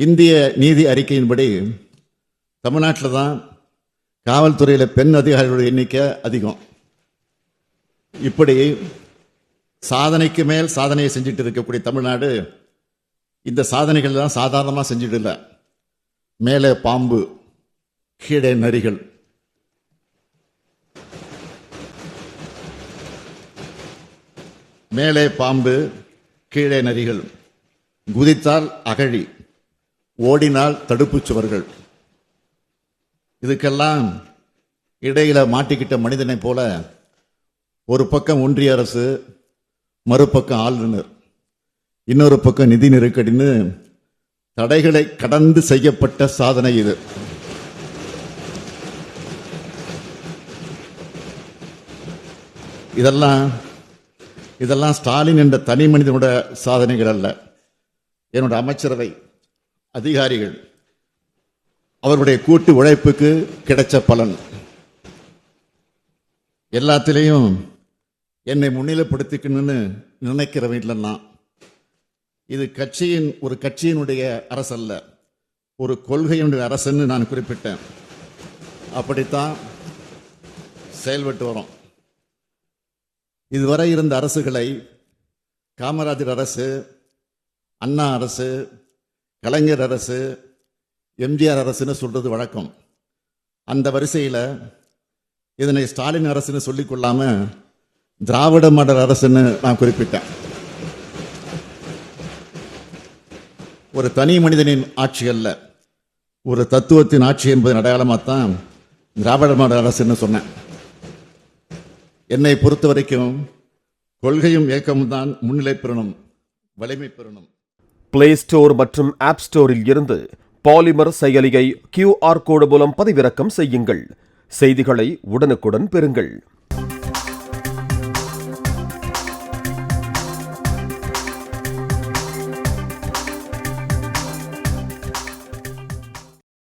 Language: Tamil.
இந்திய நீதி அறிக்கையின்படி தமிழ்நாட்டில் தான் காவல்துறையில் பெண் அதிகாரிகளுடைய எண்ணிக்கை அதிகம். இப்படி சாதனைக்கு மேல் சாதனையை செஞ்சுட்டு இருக்கக்கூடிய தமிழ்நாடு இந்த சாதனைகள் தான் சாதாரணமாக செஞ்சுட்டு இல்லை. மேலே பாம்பு, கீழே நரிகள். மேலே பாம்பு, கீழே நரிகள். குதித்தால் அகழி, ஓடினால் தடுப்புச் சுவர்கள். இதுக்கெல்லாம் இடையில மாட்டிக்கிட்ட மனிதனை போல ஒரு பக்கம் ஒன்றிய அரசு, மறுபக்கம் ஆளுநர், இன்னொரு பக்கம் நிதி நெருக்கடின்னு தடைகளை கடந்து செய்யப்பட்ட சாதனை இது. இதெல்லாம் ஸ்டாலின் என்ற தனி மனிதனோட சாதனைகள் அல்ல. என்னோட அமைச்சரவை அதிகாரிகள் அவருடைய கூட்டு உழைப்புக்கு கிடைச்ச பலன். எல்லாத்திலையும் என்னை முன்னிலைப்படுத்திக்கணும்னு நினைக்கிறவன் இல்லைன்னா இது ஒரு கட்சியினுடைய அரசு அல்ல, ஒரு கொள்கையினுடைய அரசுன்னு நான் குறிப்பிட்டேன். அப்படித்தான் செயல்பட்டு வரோம். இதுவரை இருந்த அரசுகளை காமராஜர் அரசு, அண்ணா அரசு, கலைஞர் அரசு, எம்ஜிஆர் அரசுன்னு சொல்றது வழக்கம். அந்த வரிசையில் இதனை ஸ்டாலின் அரசுன்னு சொல்லிக்கொள்ளாம திராவிட மாடல் அரசுன்னு நான் குறிப்பிட்டேன். ஒரு தனி மனிதனின் ஆட்சி அல்ல, ஒரு தத்துவத்தின் ஆட்சி என்பதன் அடையாளமாகத்தான் திராவிட மாடல் அரசுன்னு சொன்னேன். என்னை பொறுத்த வரைக்கும் கொள்கையும் இயக்கமும் தான் முன்னிலை பெறணும், வலிமை பெறணும். பிளே ஸ்டோர் மற்றும் ஆப் ஸ்டோரில் இருந்து பாலிமர் செயலியை QR கோடு மூலம் பதிவிறக்கம் செய்யுங்கள். செய்திகளை உடனுக்குடன் பெறுங்கள்.